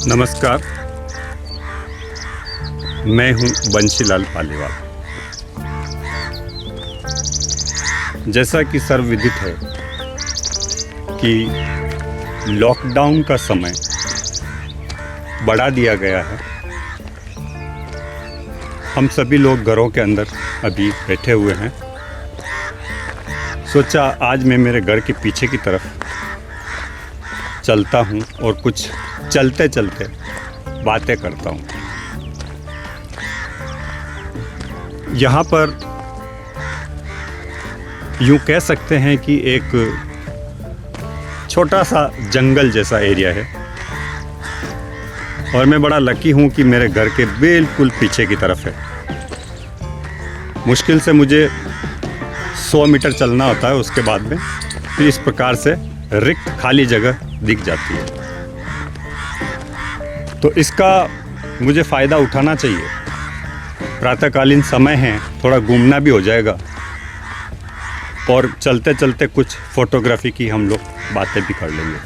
नमस्कार, मैं हूं बंशीलाल पालीवाल। जैसा कि सर्वविदित है कि लॉकडाउन का समय बढ़ा दिया गया है। हम सभी लोग घरों के अंदर अभी बैठे हुए हैं। सोचा आज मैं मेरे घर के पीछे की तरफ चलता हूँ और कुछ चलते चलते बातें करता हूँ। यहाँ पर यूँ कह सकते हैं कि एक छोटा सा जंगल जैसा एरिया है और मैं बड़ा लकी हूँ कि मेरे घर के बिल्कुल पीछे की तरफ है। मुश्किल से मुझे 100 मीटर चलना होता है, उसके बाद में फिर इस प्रकार से रिक्त खाली जगह दिख जाती है। तो इसका मुझे फ़ायदा उठाना चाहिए। प्रातःकालीन समय है, थोड़ा घूमना भी हो जाएगा और चलते चलते कुछ फोटोग्राफी की हम लोग बातें भी कर लेंगे।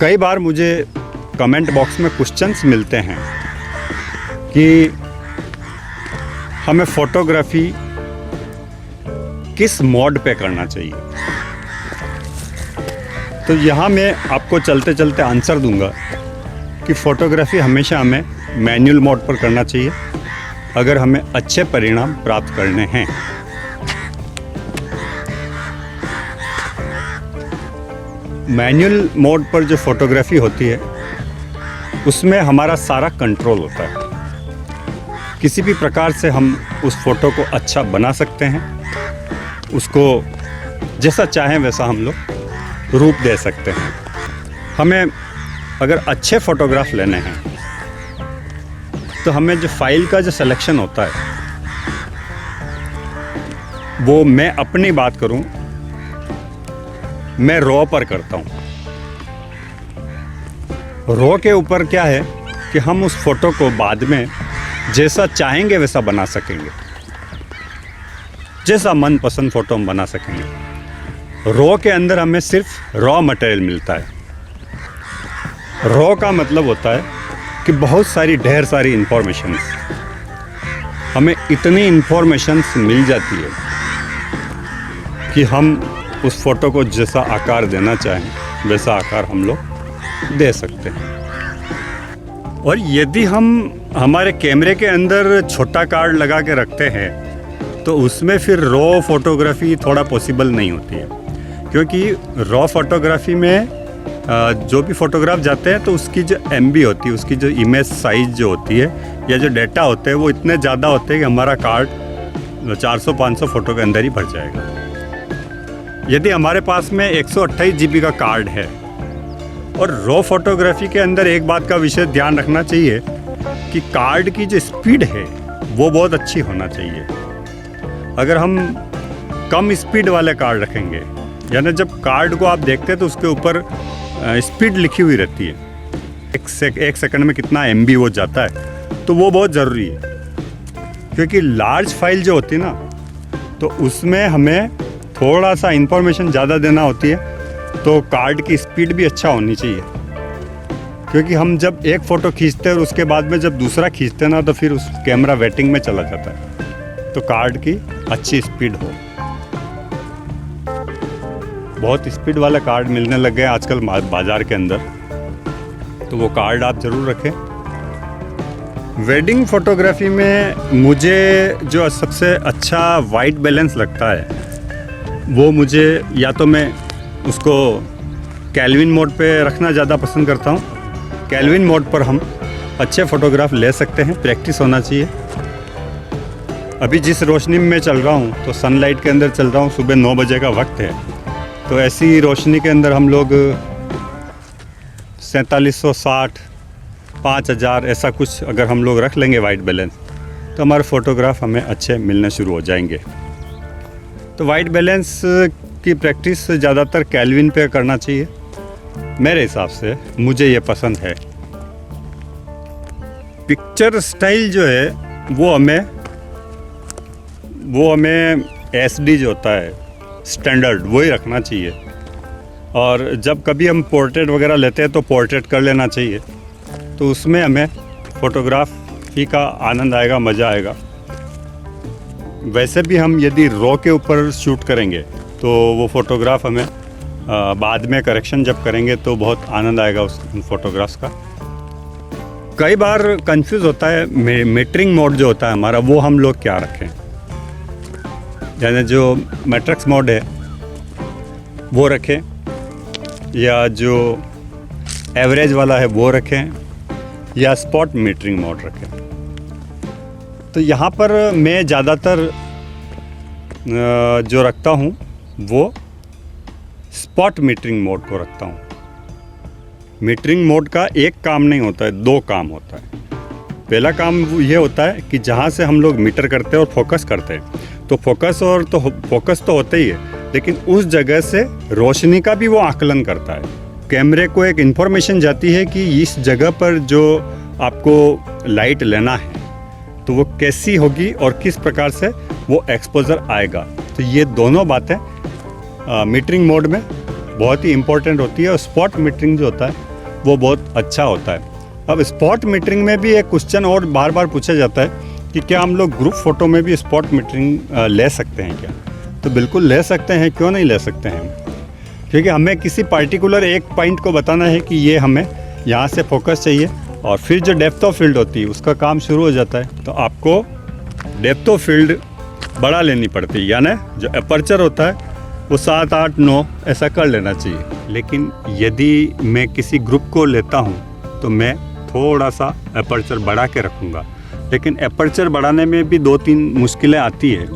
कई बार मुझे कमेंट बॉक्स में क्वेश्चंस मिलते हैं कि हमें फ़ोटोग्राफी किस मोड पे करना चाहिए। तो यहाँ मैं आपको चलते चलते आंसर दूंगा कि फ़ोटोग्राफी हमेशा हमें मैनुअल मोड पर करना चाहिए अगर हमें अच्छे परिणाम प्राप्त करने हैं। मैनुअल मोड पर जो फ़ोटोग्राफी होती है उसमें हमारा सारा कंट्रोल होता है। किसी भी प्रकार से हम उस फ़ोटो को अच्छा बना सकते हैं, उसको जैसा चाहें वैसा हम लोग रूप दे सकते हैं। हमें अगर अच्छे फ़ोटोग्राफ लेने हैं तो हमें जो फाइल का जो सिलेक्शन होता है वो, मैं अपनी बात करूं, मैं रॉ पर करता हूं। रॉ के ऊपर क्या है कि हम उस फ़ोटो को बाद में जैसा चाहेंगे वैसा बना सकेंगे, जैसा मनपसंद फ़ोटो हम बना सकेंगे। रॉ के अंदर हमें सिर्फ रॉ मटेरियल मिलता है। रॉ का मतलब होता है कि बहुत सारी ढेर सारी इंफॉर्मेशंस, हमें इतनी इंफॉर्मेशंस मिल जाती है कि हम उस फ़ोटो को जैसा आकार देना चाहें वैसा आकार हम लोग दे सकते हैं। और यदि हम हमारे कैमरे के अंदर छोटा कार्ड लगा के रखते हैं तो उसमें फिर रॉ फोटोग्राफी थोड़ा पॉसिबल नहीं होती है, क्योंकि रॉ फोटोग्राफी में जो भी फ़ोटोग्राफ जाते हैं तो उसकी जो MB होती है, उसकी जो इमेज साइज़ जो होती है या जो डेटा होते हैं वो इतने ज़्यादा होते हैं कि हमारा कार्ड 400-500 फ़ोटो के अंदर ही भर जाएगा। यदि हमारे पास में 128 GB का कार्ड है और रॉ फोटोग्राफी के अंदर एक बात का विशेष ध्यान रखना चाहिए कि कार्ड की जो स्पीड है वो बहुत अच्छी होना चाहिए। अगर हम कम स्पीड वाले कार्ड रखेंगे, यानी जब कार्ड को आप देखते हैं तो उसके ऊपर स्पीड लिखी हुई रहती है, एक सेकंड में कितना MB वो जाता है, तो वो बहुत ज़रूरी है। क्योंकि लार्ज फाइल जो होती है ना, तो उसमें हमें थोड़ा सा इंफॉर्मेशन ज़्यादा देना होती है, तो कार्ड की स्पीड भी अच्छा होनी चाहिए। क्योंकि हम जब एक फ़ोटो खींचते हैं और उसके बाद में जब दूसरा खींचते हैं ना, तो फिर उस कैमरा वेटिंग में चला जाता है। तो कार्ड की अच्छी स्पीड हो। बहुत स्पीड वाला कार्ड मिलने लग गए आजकल बाज़ार के अंदर, तो वो कार्ड आप ज़रूर रखें। वेडिंग फ़ोटोग्राफी में मुझे जो सबसे अच्छा वाइट बैलेंस लगता है वो, मुझे या तो मैं उसको कैल्विन मोड पे रखना ज़्यादा पसंद करता हूँ। कैल्विन मोड पर हम अच्छे फ़ोटोग्राफ ले सकते हैं, प्रैक्टिस होना चाहिए। अभी जिस रोशनी में मैं चल रहा हूँ तो सनलाइट के अंदर चल रहा हूँ, सुबह 9 बजे का वक्त है, तो ऐसी रोशनी के अंदर हम लोग 4760, 5000 ऐसा कुछ अगर हम लोग रख लेंगे वाइट बैलेंस, तो हमारे फ़ोटोग्राफ हमें अच्छे मिलने शुरू हो जाएंगे। तो वाइट बैलेंस की प्रैक्टिस ज़्यादातर कैल्विन पे करना चाहिए, मेरे हिसाब से मुझे ये पसंद है। पिक्चर स्टाइल जो है वो हमें SD जो होता है स्टैंडर्ड, वही रखना चाहिए। और जब कभी हम पोर्ट्रेट वगैरह लेते हैं तो पोर्ट्रेट कर लेना चाहिए, तो उसमें हमें फ़ोटोग्राफी का आनंद आएगा, मज़ा आएगा। वैसे भी हम यदि रॉ के ऊपर शूट करेंगे तो वो फ़ोटोग्राफ हमें बाद में करेक्शन जब करेंगे तो बहुत आनंद आएगा उस फ़ोटोग्राफ्स का। कई बार कंफ्यूज होता है मेट्रिंग मोड जो होता है हमारा, वो हम लोग क्या रखें। यानी जो मैट्रिक्स मोड है वो रखें, या जो एवरेज वाला है वो रखें, या स्पॉट मीटरिंग मोड रखें। तो यहाँ पर मैं ज़्यादातर जो रखता हूँ वो स्पॉट मीटरिंग मोड को रखता हूँ। मीटरिंग मोड का एक काम नहीं होता है, दो काम होता है। पहला काम ये होता है कि जहाँ से हम लोग मीटर करते हैं और फोकस करते हैं, तो फोकस तो होता ही है, लेकिन उस जगह से रोशनी का भी वो आकलन करता है। कैमरे को एक इन्फॉर्मेशन जाती है कि इस जगह पर जो आपको लाइट लेना है तो वो कैसी होगी और किस प्रकार से वो एक्सपोजर आएगा। तो ये दोनों बातें मीटरिंग मोड में बहुत ही इम्पोर्टेंट होती है, और स्पॉट मीटरिंग जो होता है वो बहुत अच्छा होता है। अब स्पॉट मीटरिंग में भी एक क्वेश्चन और बार बार पूछा जाता है कि क्या हम लोग ग्रुप फ़ोटो में भी स्पॉट मीटरिंग ले सकते हैं क्या? तो बिल्कुल ले सकते हैं, क्यों नहीं ले सकते हैं। क्योंकि हमें किसी पार्टिकुलर एक पॉइंट को बताना है कि ये हमें यहाँ से फोकस चाहिए, और फिर जो डेप्थ ऑफ फील्ड होती है उसका काम शुरू हो जाता है। तो आपको डेप्थ ऑफ फील्ड बढ़ा लेनी पड़ती है, यानी जो अपर्चर होता है वो 7, 8, 9 ऐसा कर लेना चाहिए। लेकिन यदि मैं किसी ग्रुप को लेता हूँ तो मैं थोड़ा सा अपर्चर बढ़ा के रखूँगा। लेकिन अपर्चर बढ़ाने में भी 2-3 मुश्किलें आती है,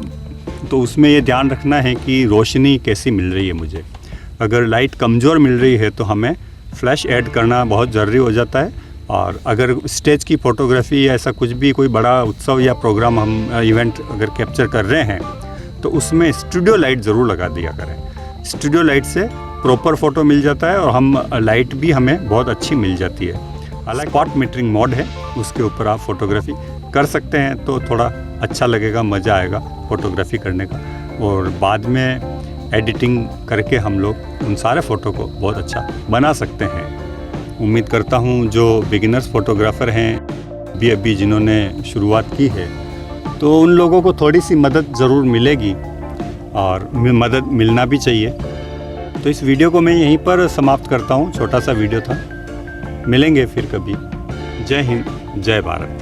तो उसमें ये ध्यान रखना है कि रोशनी कैसी मिल रही है मुझे। अगर लाइट कमज़ोर मिल रही है तो हमें फ्लैश ऐड करना बहुत ज़रूरी हो जाता है। और अगर स्टेज की फ़ोटोग्राफी या ऐसा कुछ भी कोई बड़ा उत्सव या प्रोग्राम हम इवेंट अगर कैप्चर कर रहे हैं तो उसमें स्टूडियो लाइट ज़रूर लगा दिया करें। स्टूडियो लाइट से प्रॉपर फ़ोटो मिल जाता है, और हम लाइट भी हमें बहुत अच्छी मिल जाती है। हालांकि स्पॉट मीटरिंग मोड है, उसके ऊपर आप फ़ोटोग्राफी कर सकते हैं तो थोड़ा अच्छा लगेगा, मज़ा आएगा फ़ोटोग्राफी करने का। और बाद में एडिटिंग करके हम लोग उन सारे फ़ोटो को बहुत अच्छा बना सकते हैं। उम्मीद करता हूँ जो बिगिनर्स फ़ोटोग्राफ़र हैं अभी जिन्होंने शुरुआत की है, तो उन लोगों को थोड़ी सी मदद ज़रूर मिलेगी, और मदद मिलना भी चाहिए। तो इस वीडियो को मैं यहीं पर समाप्त करता हूँ, छोटा सा वीडियो था। मिलेंगे फिर कभी। जय हिंद, जय भारत।